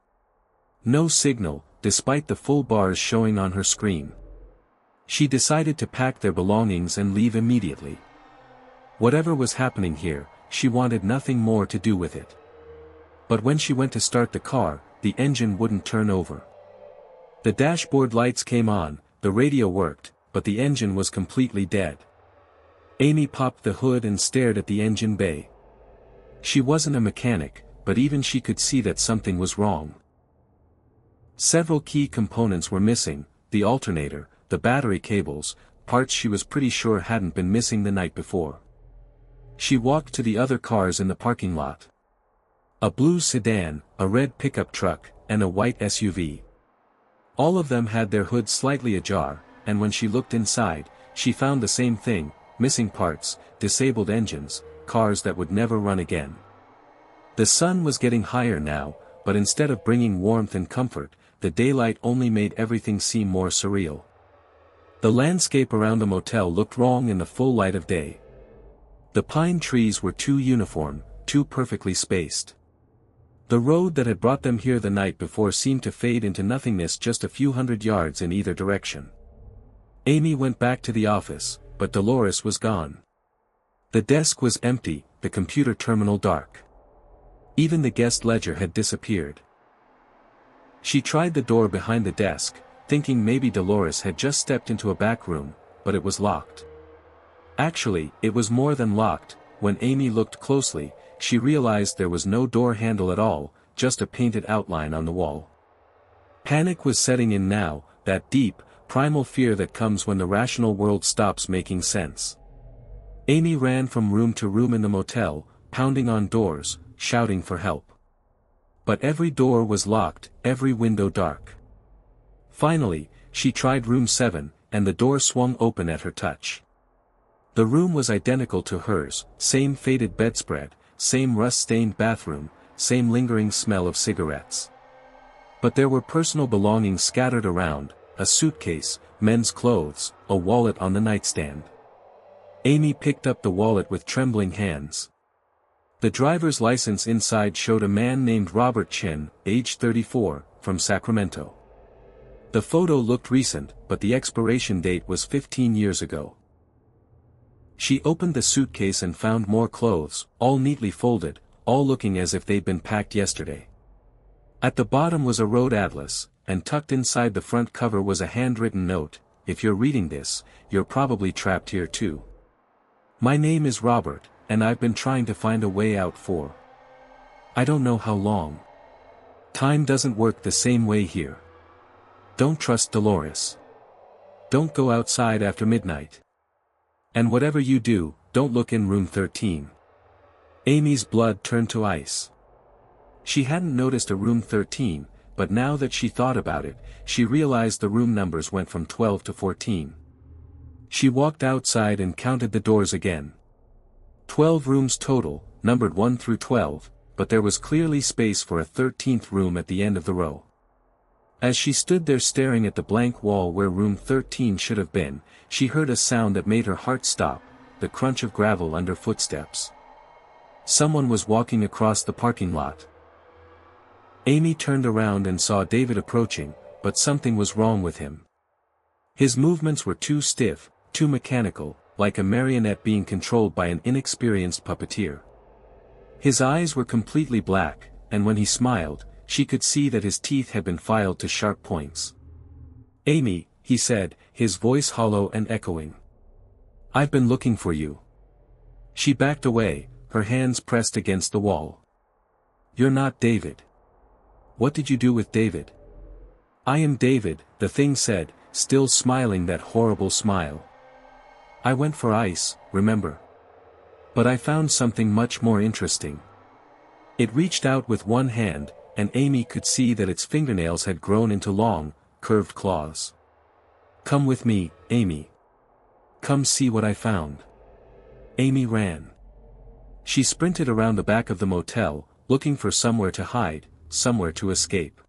No signal, despite the full bars showing on her screen. She decided to pack their belongings and leave immediately. Whatever was happening here, she wanted nothing more to do with it. But when she went to start the car, the engine wouldn't turn over. The dashboard lights came on, the radio worked, but the engine was completely dead. Amy popped the hood and stared at the engine bay. She wasn't a mechanic, but even she could see that something was wrong. Several key components were missing, the alternator, the battery cables, parts she was pretty sure hadn't been missing the night before. She walked to the other cars in the parking lot. A blue sedan, a red pickup truck, and a white SUV. All of them had their hoods slightly ajar, and when she looked inside, she found the same thing, missing parts, disabled engines, cars that would never run again. The sun was getting higher now, but instead of bringing warmth and comfort, the daylight only made everything seem more surreal. The landscape around the motel looked wrong in the full light of day. The pine trees were too uniform, too perfectly spaced. The road that had brought them here the night before seemed to fade into nothingness just a few hundred yards in either direction. Amy went back to the office, but Dolores was gone. The desk was empty, the computer terminal dark. Even the guest ledger had disappeared. She tried the door behind the desk, thinking maybe Dolores had just stepped into a back room, but it was locked. Actually, it was more than locked. When Amy looked closely, she realized there was no door handle at all, just a painted outline on the wall. Panic was setting in now, that deep, primal fear that comes when the rational world stops making sense. Amy ran from room to room in the motel, pounding on doors, shouting for help. But every door was locked, every window dark. Finally, she tried room 7, and the door swung open at her touch. The room was identical to hers, same faded bedspread, same rust-stained bathroom, same lingering smell of cigarettes. But there were personal belongings scattered around, a suitcase, men's clothes, a wallet on the nightstand. Amy picked up the wallet with trembling hands. The driver's license inside showed a man named Robert Chin, age 34, from Sacramento. The photo looked recent, but the expiration date was 15 years ago. She opened the suitcase and found more clothes, all neatly folded, all looking as if they'd been packed yesterday. At the bottom was a road atlas, and tucked inside the front cover was a handwritten note: "If you're reading this, you're probably trapped here too. My name is Robert, and I've been trying to find a way out for I don't know how long. Time doesn't work the same way here. Don't trust Dolores. Don't go outside after midnight. And whatever you do, don't look in room 13. Amy's blood turned to ice. She hadn't noticed a room 13, but now that she thought about it, she realized the room numbers went from 12 to 14. She walked outside and counted the doors again. 12 rooms total, numbered 1 through 12, but there was clearly space for a 13th room at the end of the row. As she stood there staring at the blank wall where room 13 should have been, she heard a sound that made her heart stop, the crunch of gravel under footsteps. Someone was walking across the parking lot. Amy turned around and saw David approaching, but something was wrong with him. His movements were too stiff, too mechanical, like a marionette being controlled by an inexperienced puppeteer. His eyes were completely black, and when he smiled, she could see that his teeth had been filed to sharp points. "Amy," he said, his voice hollow and echoing. "I've been looking for you." She backed away, her hands pressed against the wall. "You're not David. What did you do with David?" "I am David," the thing said, still smiling that horrible smile. "I went for ice, remember? But I found something much more interesting." It reached out with one hand, and Amy could see that its fingernails had grown into long, curved claws. "Come with me, Amy. Come see what I found." Amy ran. She sprinted around the back of the motel, looking for somewhere to hide, somewhere to escape.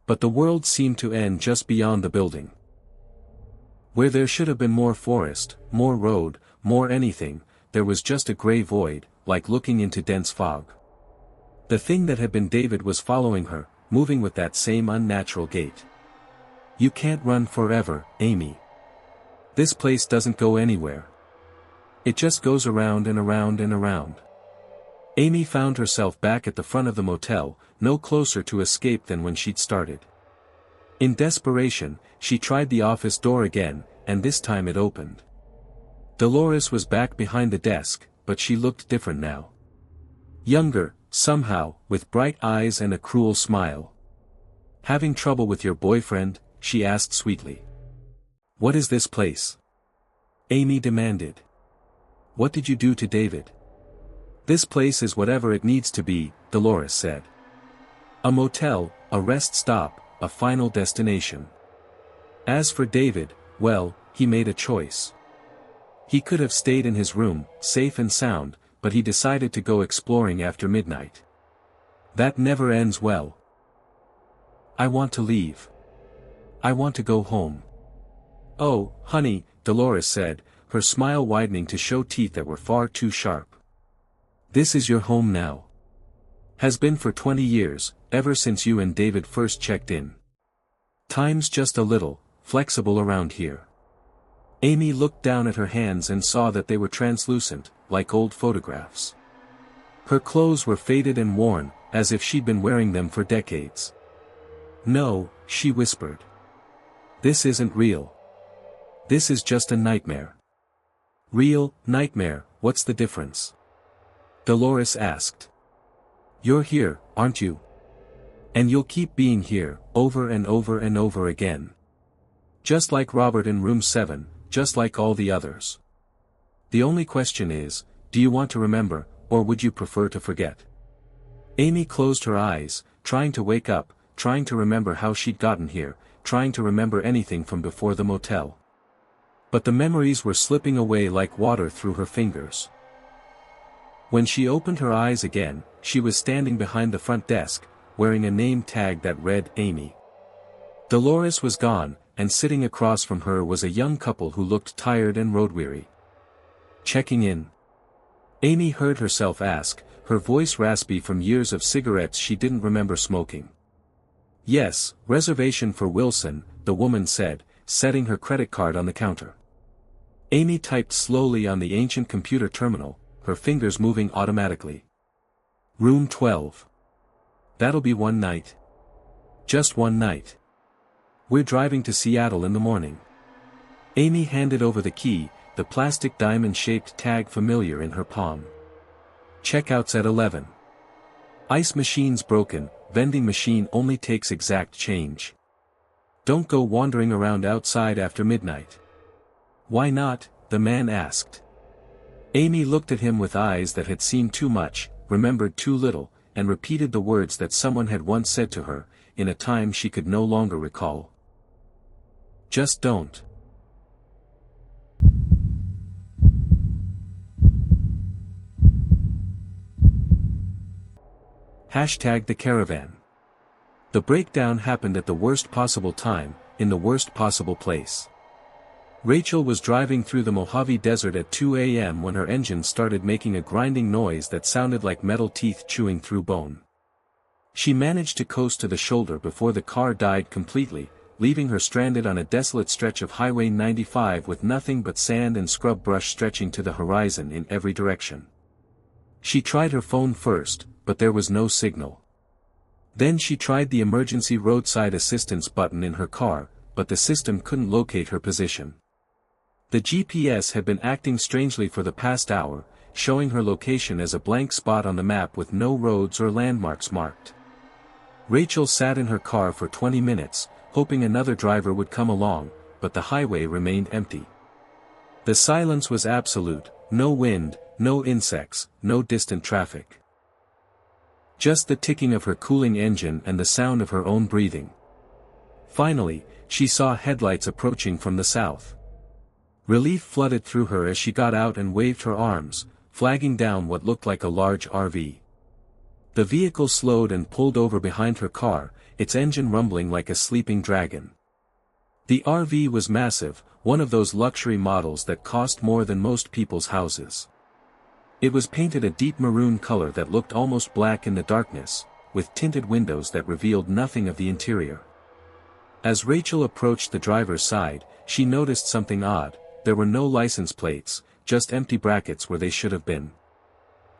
But the world seemed to end just beyond the building. Where there should have been more forest, more road, more anything, there was just a gray void, like looking into dense fog. The thing that had been David was following her, moving with that same unnatural gait. "You can't run forever, Amy. This place doesn't go anywhere. It just goes around and around and around." Amy found herself back at the front of the motel, no closer to escape than when she'd started. In desperation, she tried the office door again, and this time it opened. Dolores was back behind the desk, but she looked different now. Younger, somehow, with bright eyes and a cruel smile. "Having trouble with your boyfriend?" she asked sweetly. "What is this place?" Amy demanded. "What did you do to David?" "This place is whatever it needs to be," Dolores said. "A motel, a rest stop, a final destination. As for David, well, he made a choice. He could have stayed in his room, safe and sound, but he decided to go exploring after midnight. That never ends well. I want to leave. I want to go home." "Oh, honey," Dolores said, her smile widening to show teeth that were far too sharp. "This is your home now. Has been for 20 years, ever since you and David first checked in. Time's just a little flexible around here. Amy looked down at her hands and saw that they were translucent, like old photographs. Her clothes were faded and worn, as if she'd been wearing them for decades. "No," she whispered. "This isn't real. This is just a nightmare." "Real, nightmare, what's the difference?" Dolores asked. "You're here, aren't you? And you'll keep being here, over and over and over again. Just like Robert in room 7, just like all the others. The only question is, do you want to remember, or would you prefer to forget?" Amy closed her eyes, trying to wake up, trying to remember how she'd gotten here, trying to remember anything from before the motel. But the memories were slipping away like water through her fingers. When she opened her eyes again, she was standing behind the front desk, wearing a name tag that read Amy. Dolores was gone, and sitting across from her was a young couple who looked tired and road-weary. "Checking in?" Amy heard herself ask, her voice raspy from years of cigarettes she didn't remember smoking. "Yes, reservation for Wilson," the woman said, setting her credit card on the counter. Amy typed slowly on the ancient computer terminal, her fingers moving automatically. "Room 12. That'll be one night. Just one night. We're driving to Seattle in the morning." Amy handed over the key, the plastic diamond-shaped tag familiar in her palm. "Checkout's at 11. Ice machine's broken, vending machine only takes exact change. Don't go wandering around outside after midnight." "Why not?" the man asked. Amy looked at him with eyes that had seen too much, remembered too little, and repeated the words that someone had once said to her, in a time she could no longer recall. "Just don't." #The caravan. The breakdown happened at the worst possible time, in the worst possible place. Rachel was driving through the Mojave Desert at 2 a.m. when her engine started making a grinding noise that sounded like metal teeth chewing through bone. She managed to coast to the shoulder before the car died completely, leaving her stranded on a desolate stretch of Highway 95 with nothing but sand and scrub brush stretching to the horizon in every direction. She tried her phone first, but there was no signal. Then she tried the emergency roadside assistance button in her car, but the system couldn't locate her position. The GPS had been acting strangely for the past hour, showing her location as a blank spot on the map with no roads or landmarks marked. Rachel sat in her car for 20 minutes, hoping another driver would come along, but the highway remained empty. The silence was absolute, no wind, no insects, no distant traffic. Just the ticking of her cooling engine and the sound of her own breathing. Finally, she saw headlights approaching from the south. Relief flooded through her as she got out and waved her arms, flagging down what looked like a large RV. The vehicle slowed and pulled over behind her car, its engine rumbling like a sleeping dragon. The RV was massive, one of those luxury models that cost more than most people's houses. It was painted a deep maroon color that looked almost black in the darkness, with tinted windows that revealed nothing of the interior. As Rachel approached the driver's side, she noticed something odd. There were no license plates, just empty brackets where they should have been.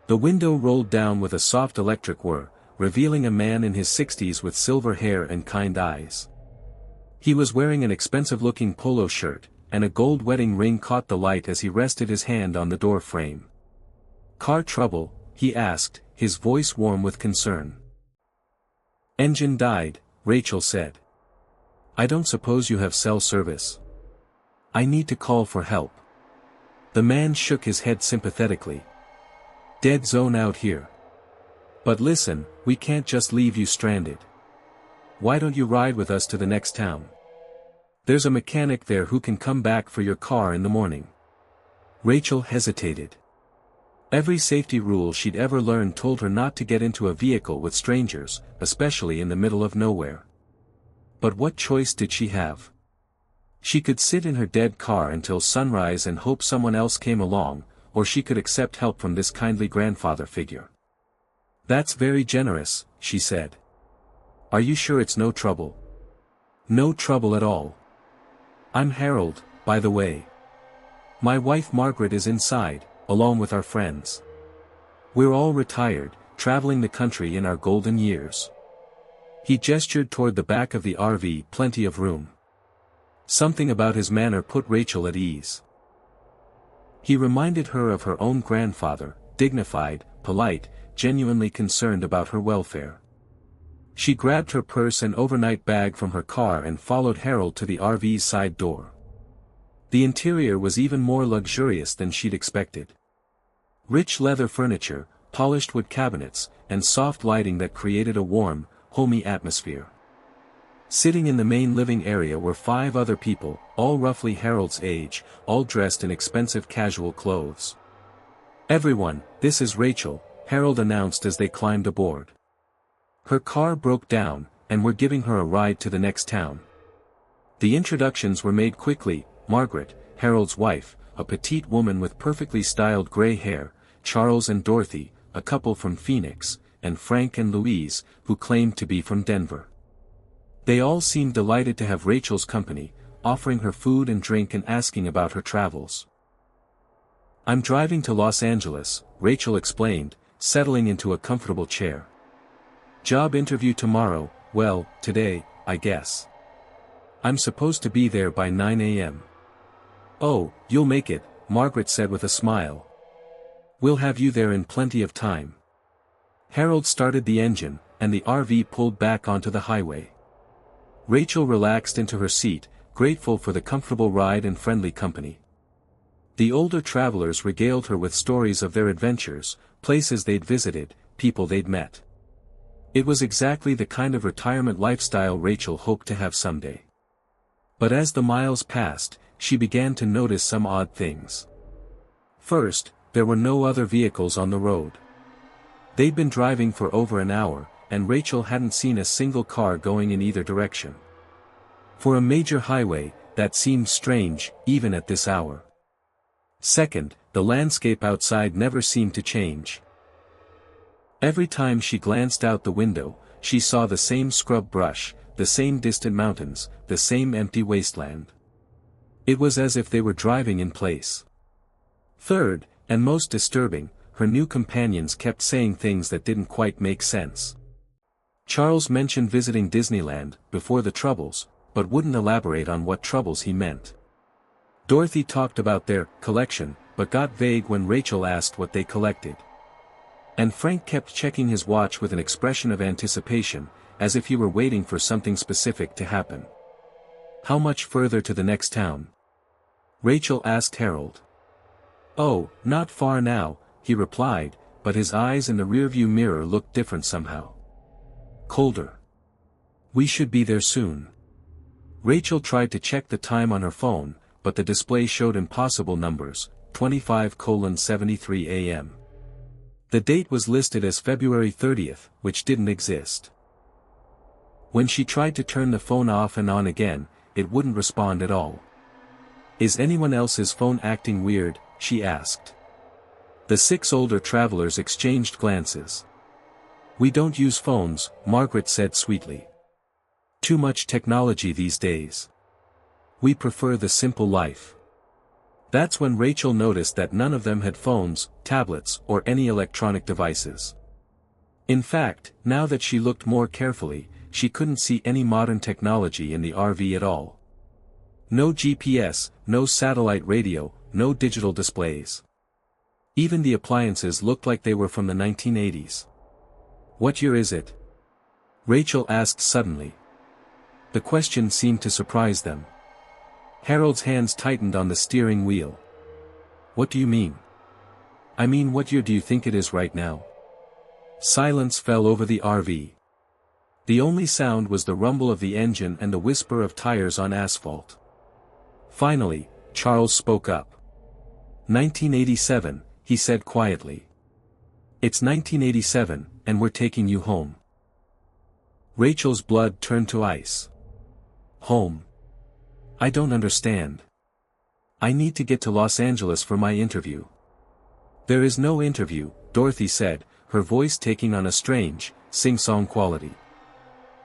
The window rolled down with a soft electric whir, revealing a man in his 60s with silver hair and kind eyes. He was wearing an expensive-looking polo shirt, and a gold wedding ring caught the light as he rested his hand on the door frame. "Car trouble?" he asked, his voice warm with concern. "Engine died," Rachel said. "I don't suppose you have cell service?" "I need to call for help." The man shook his head sympathetically. "Dead zone out here. But listen, we can't just leave you stranded. Why don't you ride with us to the next town? There's a mechanic there who can come back for your car in the morning." Rachel hesitated. Every safety rule she'd ever learned told her not to get into a vehicle with strangers, especially in the middle of nowhere. But what choice did she have? She could sit in her dead car until sunrise and hope someone else came along, or she could accept help from this kindly grandfather figure. "That's very generous," she said. "Are you sure it's no trouble?" "No trouble at all. I'm Harold, by the way." My wife Margaret is inside, along with our friends. We're all retired, traveling the country in our golden years. He gestured toward the back of the RV, plenty of room. Something about his manner put Rachel at ease. He reminded her of her own grandfather, dignified, polite, genuinely concerned about her welfare. She grabbed her purse and overnight bag from her car and followed Harold to the RV's side door. The interior was even more luxurious than she'd expected. Rich leather furniture, polished wood cabinets, and soft lighting that created a warm, homey atmosphere. Sitting in the main living area were 5 other people, all roughly Harold's age, all dressed in expensive casual clothes. "Everyone, this is Rachel," Harold announced as they climbed aboard. "Her car broke down, and we're giving her a ride to the next town." The introductions were made quickly: Margaret, Harold's wife, a petite woman with perfectly styled gray hair, Charles and Dorothy, a couple from Phoenix, and Frank and Louise, who claimed to be from Denver. They all seemed delighted to have Rachel's company, offering her food and drink and asking about her travels. "I'm driving to Los Angeles," Rachel explained, settling into a comfortable chair. "Job interview tomorrow, well, today, I guess. I'm supposed to be there by 9 a.m. "Oh, you'll make it," Margaret said with a smile. "We'll have you there in plenty of time." Harold started the engine, and the RV pulled back onto the highway. Rachel relaxed into her seat, grateful for the comfortable ride and friendly company. The older travelers regaled her with stories of their adventures, places they'd visited, people they'd met. It was exactly the kind of retirement lifestyle Rachel hoped to have someday. But as the miles passed, she began to notice some odd things. First, there were no other vehicles on the road. They'd been driving for over an hour, and Rachel hadn't seen a single car going in either direction. For a major highway, that seemed strange, even at this hour. Second, the landscape outside never seemed to change. Every time she glanced out the window, she saw the same scrub brush, the same distant mountains, the same empty wasteland. It was as if they were driving in place. Third, and most disturbing, her new companions kept saying things that didn't quite make sense. Charles mentioned visiting Disneyland, before the troubles, but wouldn't elaborate on what troubles he meant. Dorothy talked about their collection, but got vague when Rachel asked what they collected. And Frank kept checking his watch with an expression of anticipation, as if he were waiting for something specific to happen. "How much further to the next town?" Rachel asked Harold. "Oh, not far now," he replied, but his eyes in the rearview mirror looked different somehow. "Colder. We should be there soon." Rachel tried to check the time on her phone, but the display showed impossible numbers, 25:73 a.m. The date was listed as February 30th, which didn't exist. When she tried to turn the phone off and on again, it wouldn't respond at all. "Is anyone else's phone acting weird?" she asked. The 6 older travelers exchanged glances. "We don't use phones," Margaret said sweetly. "Too much technology these days. We prefer the simple life." That's when Rachel noticed that none of them had phones, tablets, or any electronic devices. In fact, now that she looked more carefully, she couldn't see any modern technology in the RV at all. No GPS, no satellite radio, no digital displays. Even the appliances looked like they were from the 1980s. "What year is it?" Rachel asked suddenly. The question seemed to surprise them. Harold's hands tightened on the steering wheel. "What do you mean?" "I mean, what year do you think it is right now?" Silence fell over the RV. The only sound was the rumble of the engine and the whisper of tires on asphalt. Finally, Charles spoke up. 1987, he said quietly. "It's 1987, and we're taking you home." Rachel's blood turned to ice. "Home? I don't understand. I need to get to Los Angeles for my interview." "There is no interview," Dorothy said, her voice taking on a strange, sing-song quality.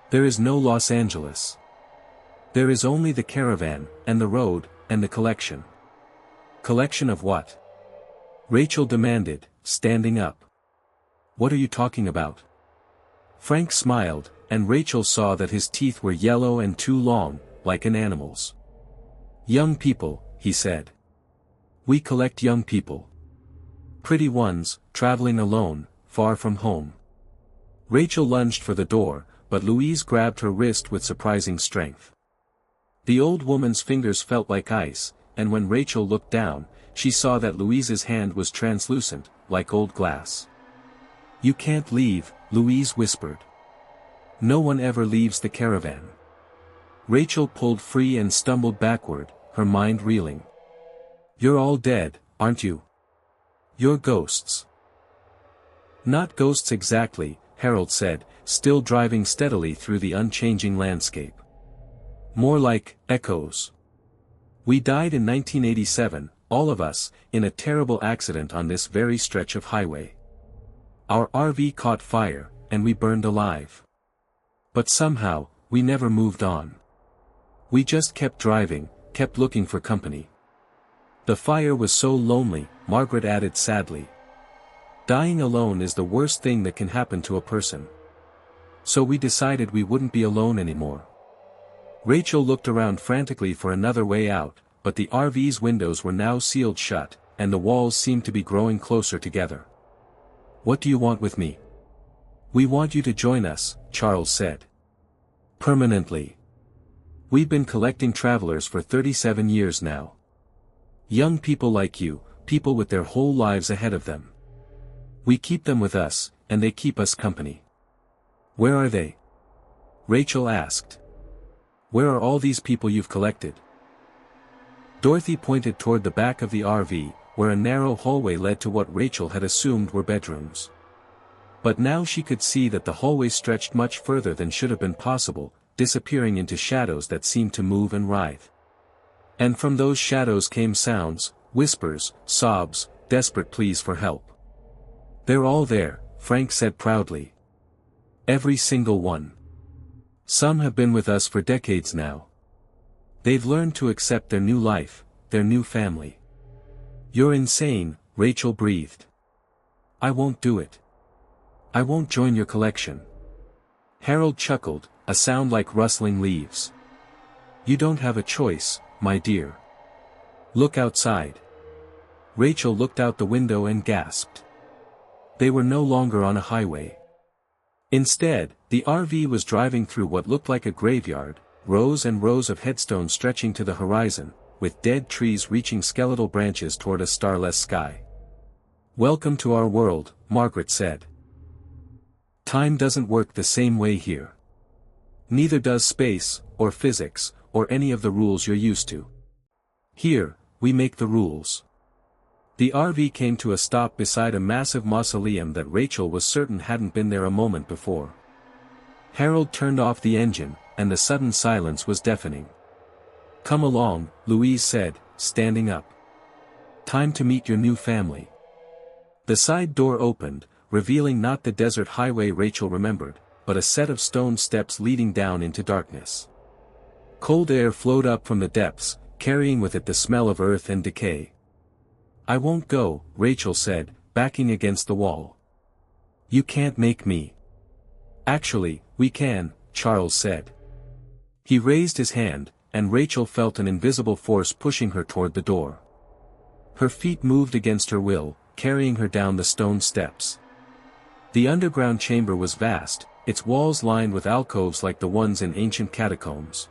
"There is no Los Angeles. There is only the caravan, and the road, and the collection." Collection of what? Rachel demanded, standing up. What are you talking about? Frank smiled, and Rachel saw that his teeth were yellow and too long, like an animal's. Young people, he said. We collect young people. Pretty ones, traveling alone, far from home. Rachel lunged for the door, but Louise grabbed her wrist with surprising strength. The old woman's fingers felt like ice, and when Rachel looked down, she saw that Louise's hand was translucent, like old glass. You can't leave, Louise whispered. No one ever leaves the caravan. Rachel pulled free and stumbled backward, her mind reeling. You're all dead, aren't you? You're ghosts. Not ghosts exactly, Harold said, still driving steadily through the unchanging landscape. More like echoes. We died in 1987, all of us, in a terrible accident on this very stretch of highway. Our RV caught fire, and we burned alive. But somehow, we never moved on. We just kept driving, kept looking for company. The fire was so lonely, Margaret added sadly. Dying alone is the worst thing that can happen to a person. So we decided we wouldn't be alone anymore. Rachel looked around frantically for another way out, but the RV's windows were now sealed shut, and the walls seemed to be growing closer together. What do you want with me? We want you to join us, Charles said. Permanently. We've been collecting travelers for 37 years now. Young people like you, people with their whole lives ahead of them. We keep them with us, and they keep us company. Where are they? Rachel asked. Where are all these people you've collected? Dorothy pointed toward the back of the RV, where a narrow hallway led to what Rachel had assumed were bedrooms. But now she could see that the hallway stretched much further than should have been possible, disappearing into shadows that seemed to move and writhe. And from those shadows came sounds, whispers, sobs, desperate pleas for help. They're all there, Frank said proudly. Every single one. Some have been with us for decades now. They've learned to accept their new life, their new family. You're insane, Rachel breathed. I won't do it. I won't join your collection. Harold chuckled, a sound like rustling leaves. You don't have a choice, my dear. Look outside. Rachel looked out the window and gasped. They were no longer on a highway. Instead, the RV was driving through what looked like a graveyard, rows and rows of headstones stretching to the horizon, with dead trees reaching skeletal branches toward a starless sky. Welcome to our world, Margaret said. Time doesn't work the same way here. Neither does space, or physics, or any of the rules you're used to. Here, we make the rules. The RV came to a stop beside a massive mausoleum that Rachel was certain hadn't been there a moment before. Harold turned off the engine, and the sudden silence was deafening. Come along, Louise said, standing up. Time to meet your new family. The side door opened, revealing not the desert highway Rachel remembered, but a set of stone steps leading down into darkness. Cold air flowed up from the depths, carrying with it the smell of earth and decay. I won't go, Rachel said, backing against the wall. You can't make me. Actually, we can, Charles said. He raised his hand, and Rachel felt an invisible force pushing her toward the door. Her feet moved against her will, carrying her down the stone steps. The underground chamber was vast, its walls lined with alcoves like the ones in ancient catacombs.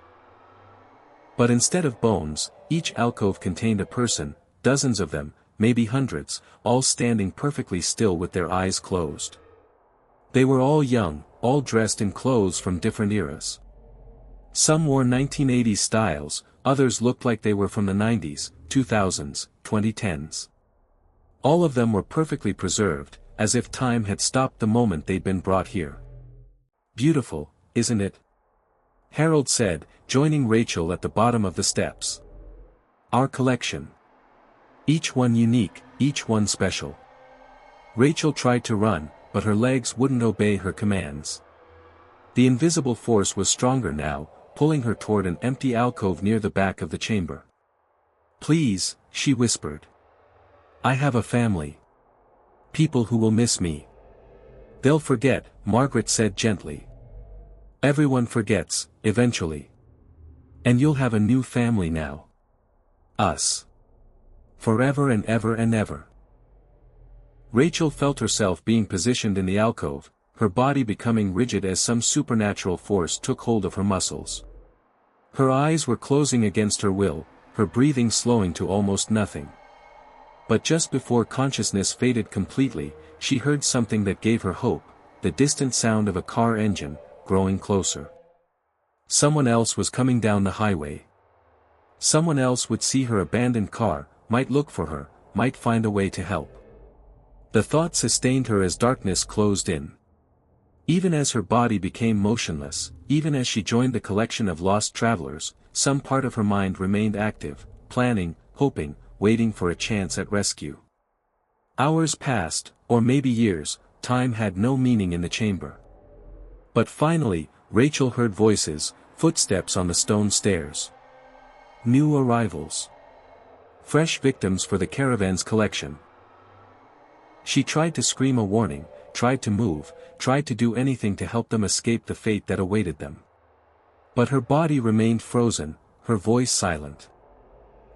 But instead of bones, each alcove contained a person, dozens of them, maybe hundreds, all standing perfectly still with their eyes closed. They were all young, all dressed in clothes from different eras. Some wore 1980s styles, others looked like they were from the 90s, 2000s, 2010s. All of them were perfectly preserved, as if time had stopped the moment they'd been brought here. Beautiful, isn't it? Harold said, joining Rachel at the bottom of the steps. Our collection. Each one unique, each one special. Rachel tried to run, but her legs wouldn't obey her commands. The invisible force was stronger now, pulling her toward an empty alcove near the back of the chamber. Please, she whispered. I have a family. People who will miss me. They'll forget, Margaret said gently. Everyone forgets, eventually. And you'll have a new family now. Us. Forever and ever and ever. Rachel felt herself being positioned in the alcove, her body becoming rigid as some supernatural force took hold of her muscles. Her eyes were closing against her will, her breathing slowing to almost nothing. But just before consciousness faded completely, she heard something that gave her hope, the distant sound of a car engine, growing closer. Someone else was coming down the highway. Someone else would see her abandoned car, might look for her, might find a way to help. The thought sustained her as darkness closed in. Even as her body became motionless, even as she joined the collection of lost travelers, some part of her mind remained active, planning, hoping, waiting for a chance at rescue. Hours passed, or maybe years, time had no meaning in the chamber. But finally, Rachel heard voices, footsteps on the stone stairs. New arrivals. Fresh victims for the caravan's collection. She tried to scream a warning, tried to move, tried to do anything to help them escape the fate that awaited them. But her body remained frozen, her voice silent.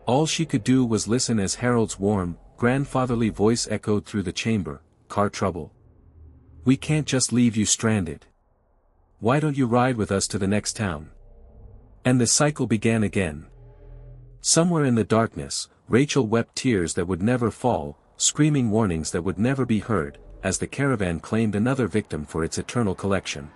All she could do was listen as Harold's warm, grandfatherly voice echoed through the chamber. Car trouble. We can't just leave you stranded. Why don't you ride with us to the next town? And the cycle began again. Somewhere in the darkness, Rachel wept tears that would never fall, screaming warnings that would never be heard, as the caravan claimed another victim for its eternal collection.